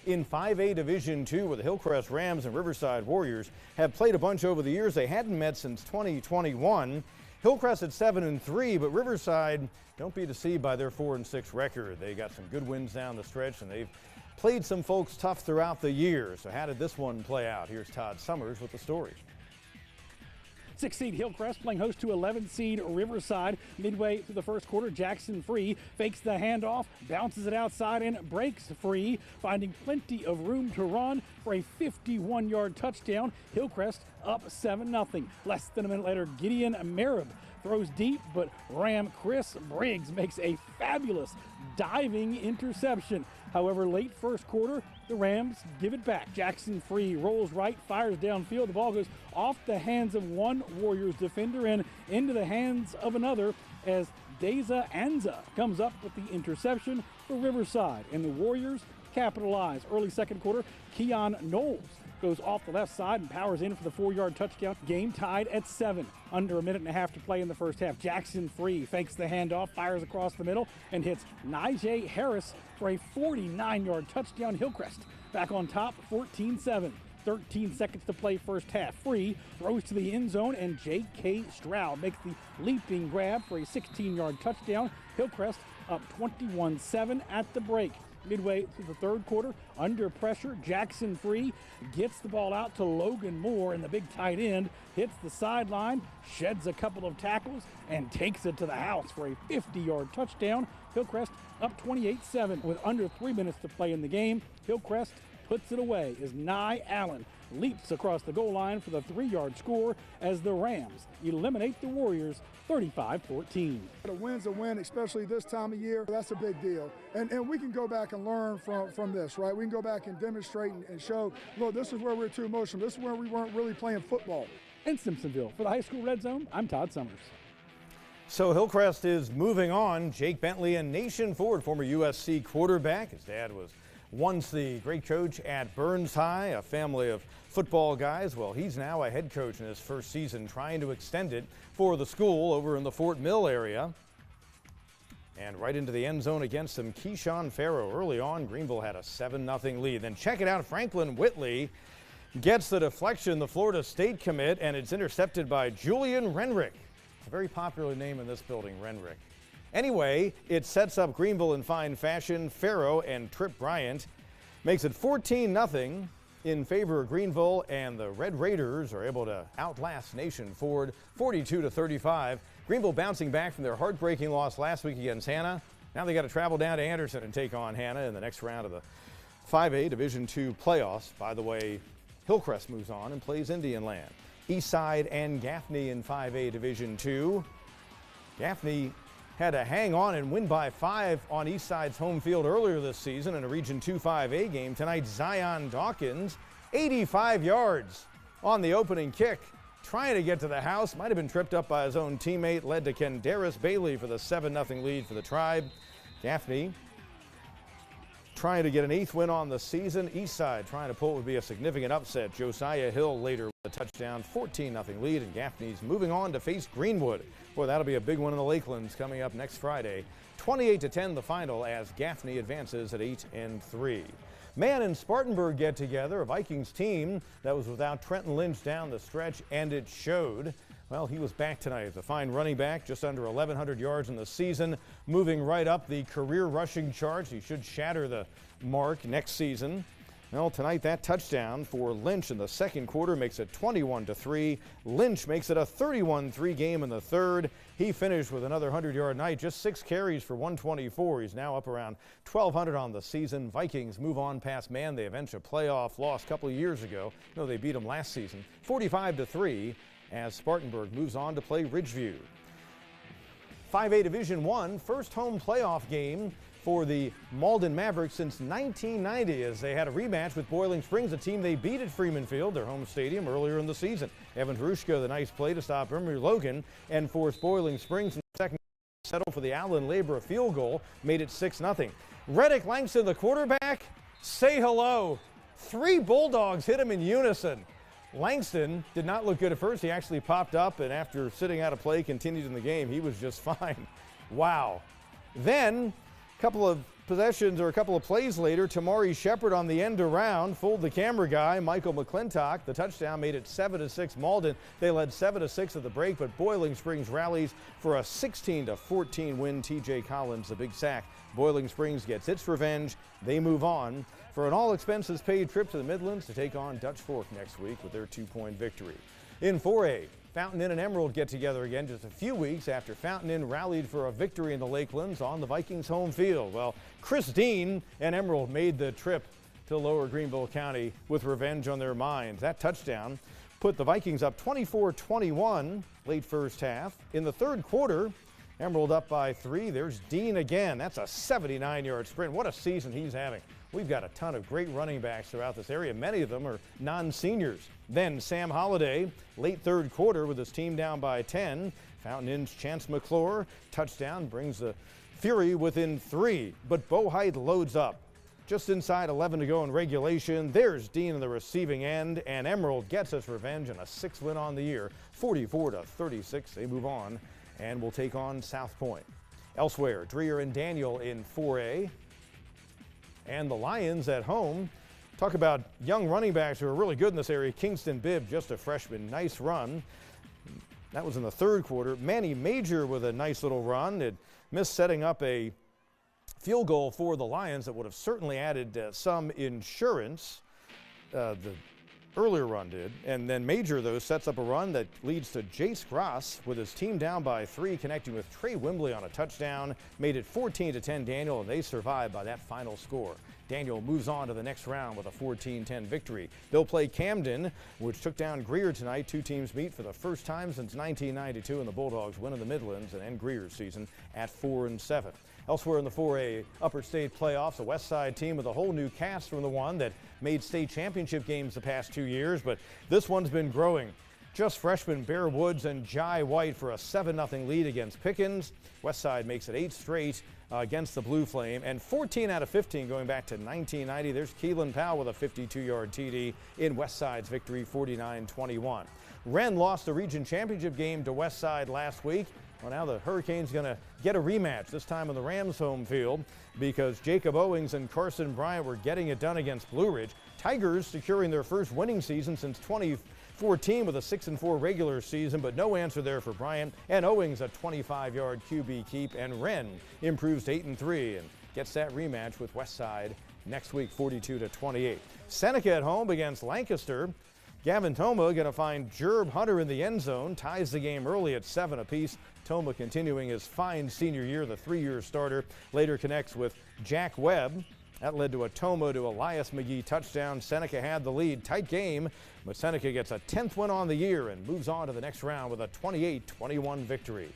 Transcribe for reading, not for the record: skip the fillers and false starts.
in 5A Division II, where the Hillcrest Rams and Riverside Warriors have played a bunch over the years. They hadn't met since 2021. Hillcrest at 7-3, but Riverside, don't be deceived by their 4-6 record. They got some good wins down the stretch, and they've played some folks tough throughout the year. So how did this one play out? Here's Todd Summers with the story. 6-seed Hillcrest playing host to 11-seed Riverside. Midway through the first quarter, Jackson Free fakes the handoff, bounces it outside and breaks free, finding plenty of room to run for a 51-yard touchdown. Hillcrest up 7-0. Less than a minute later, Gideon Merib throws deep, but Ram Chris Briggs makes a fabulous diving interception. However, late first quarter, the Rams give it back. Jackson Free rolls right, fires downfield. The ball goes off the hands of one Warriors defender and into the hands of another as Deza Anza comes up with the interception for Riverside. And the Warriors capitalize. Early second quarter, Keon Knowles goes off the left side and powers in for the 4-yard touchdown. Game tied at 7. Under a minute and a half to play in the first half. Jackson Free fakes the handoff, fires across the middle, and hits Nijay Harris for a 49-yard touchdown. Hillcrest back on top, 14-7. 13 seconds to play first half. Free throws to the end zone, and J.K. Stroud makes the leaping grab for a 16-yard touchdown. Hillcrest up 21-7 at the break. Midway through the third quarter, under pressure, Jackson Free gets the ball out to Logan Moore, and the big tight end hits the sideline, sheds a couple of tackles, and takes it to the house for a 50-yard touchdown. Hillcrest up 28-7 with under 3 minutes to play in the game. Hillcrest puts it away as Nye Allen leaps across the goal line for the 3-yard score as the Rams eliminate the Warriors 35-14. A win's a win, especially this time of year. That's a big deal. And we can go back and learn from this, right? We can go back and demonstrate and show, look, this is where we're too emotional. This is where we weren't really playing football. In Simpsonville, for the High School Red Zone, I'm Todd Summers. So Hillcrest is moving on. Jake Bentley and Nation Ford, former USC quarterback. His dad was once the great coach at Burns High, a family of football guys. Well, he's now a head coach in his first season, trying to extend it for the school over in the Fort Mill area. And right into the end zone against them, Keyshawn Farrow. Early on, Greenville had a 7-0 lead. Then check it out, Franklin Whitley gets the deflection, the Florida State commit, and it's intercepted by Julian Renrick. It's a very popular name in this building, Renrick. Anyway, it sets up Greenville in fine fashion. Farrow and Trip Bryant makes it 14-0 in favor of Greenville, and the Red Raiders are able to outlast Nation Ford 42-35. Greenville bouncing back from their heartbreaking loss last week against Hanna. Now they got to travel down to Anderson and take on Hanna in the next round of the 5A Division II playoffs. By the way, Hillcrest moves on and plays Indian Land. Eastside and Gaffney in 5A Division II. Gaffney had to hang on and win by 5 on Eastside's home field earlier this season in a Region 2 5A game. Tonight, Zion Dawkins, 85 yards on the opening kick, trying to get to the house. Might have been tripped up by his own teammate, led to Kendaris Bailey for the 7-0 lead for the Tribe. Gaffney trying to get an 8th win on the season. Eastside trying to pull what would be a significant upset. Josiah Hill later with a touchdown, 14-0 lead, and Gaffney's moving on to face Greenwood. Boy, that'll be a big one in the Lakelands coming up next Friday. 28-10 the final as Gaffney advances at 8-3. Mann and Spartanburg get together, a Vikings team that was without Trenton Lynch down the stretch, and it showed. Well, he was back tonight as a fine running back, just under 1,100 yards in the season, moving right up the career rushing charts. He should shatter the mark next season. Well, tonight that touchdown for Lynch in the second quarter makes it 21-3. Lynch makes it a 31-3 game in the third. He finished with another 100-yard night, just 6 carries for 124. He's now up around 1,200 on the season. Vikings move on past Mann. They avenge a playoff loss a couple of years ago. No, they beat them last season, 45-3, as Spartanburg moves on to play Ridgeview. 5A Division I, first home playoff game for the Mauldin Mavericks since 1990, as they had a rematch with Boiling Springs, a team they beat at Freeman Field, their home stadium, earlier in the season. Evan Harushka, the nice play to stop Emery Logan and force Boiling Springs in the second settle for the Allen Labor field goal, made it 6-0. Reddick Langston, the quarterback, say hello. 3 Bulldogs hit him in unison. Langston did not look good at first. He actually popped up, and after sitting out a play, continued in the game. He was just fine. Wow. Then, a couple of possessions or a couple of plays later, Tamari Shepard on the end around fooled the camera guy, Michael McClintock. The touchdown made it 7-6 Mauldin. They led 7-6 at the break, but Boiling Springs rallies for a 16-14 win. TJ Collins, the big sack. Boiling Springs gets its revenge. They move on for an all-expenses-paid trip to the Midlands to take on Dutch Fork next week with their 2-point victory. In 4A, Fountain Inn and Emerald get together again just a few weeks after Fountain Inn rallied for a victory in the Lakelands on the Vikings' home field. Well, Chris Dean and Emerald made the trip to Lower Greenville County with revenge on their minds. That touchdown put the Vikings up 24-21 late first half. In the third quarter, Emerald up by 3. There's Dean again. That's a 79-yard sprint. What a season he's having. We've got a ton of great running backs throughout this area. Many of them are non-seniors. Then Sam Holliday, late third quarter with his team down by 10. Fountain Inn's Chance McClure, touchdown, brings the Fury within 3. But Bo Height loads up. Just inside 11 to go in regulation. There's Dean in the receiving end, and Emerald gets its revenge in a 6th win on the year, 44-36. They move on and will take on South Point. Elsewhere, Dreher and Daniel in 4A. And the Lions at home. Talk about young running backs who are really good in this area. Kingston Bibb, just a freshman, nice run. That was in the third quarter. Manny Major with a nice little run. It missed setting up a field goal for the Lions that would have certainly added some insurance. The earlier run did. And then Major, though, sets up a run that leads to Jace Gross with his team down by 3, connecting with Trey Wimbley on a touchdown. Made it 14-10 Daniel, and they survived by that final score. Daniel moves on to the next round with a 14-10 victory. They'll play Camden, which took down Greer tonight. Two teams meet for the first time since 1992, and the Bulldogs win in the Midlands and end Greer's season at 4-7. Elsewhere in the 4A Upper State playoffs, a Westside team with a whole new cast from the one that made state championship games the past 2 years, but this one's been growing. Just freshmen Bear Woods and Jai White for a 7-0 lead against Pickens. Westside makes it 8 straight against the Blue Flame, and 14 out of 15 going back to 1990. There's Keelan Powell with a 52-yard TD in Westside's victory, 49-21. Wren lost the region championship game to Westside last week. Well, now the Hurricanes going to get a rematch, this time on the Rams' home field, because Jacob Owings and Carson Bryant were getting it done against Blue Ridge. Tigers securing their first winning season since 2014 with a 6-4 regular season, but no answer there for Bryant. And Owings a 25-yard QB keep, and Wren improves to 8-3 and gets that rematch with Westside next week, 42-28. Seneca at home against Lancaster. Gavin Toma going to find Jerb Hunter in the end zone, ties the game early at 7 apiece. Toma continuing his fine senior year, the 3-year starter, later connects with Jack Webb. That led to a Toma to Elias McGee touchdown. Seneca had the lead, tight game, but Seneca gets a 10th win on the year and moves on to the next round with a 28-21 victory.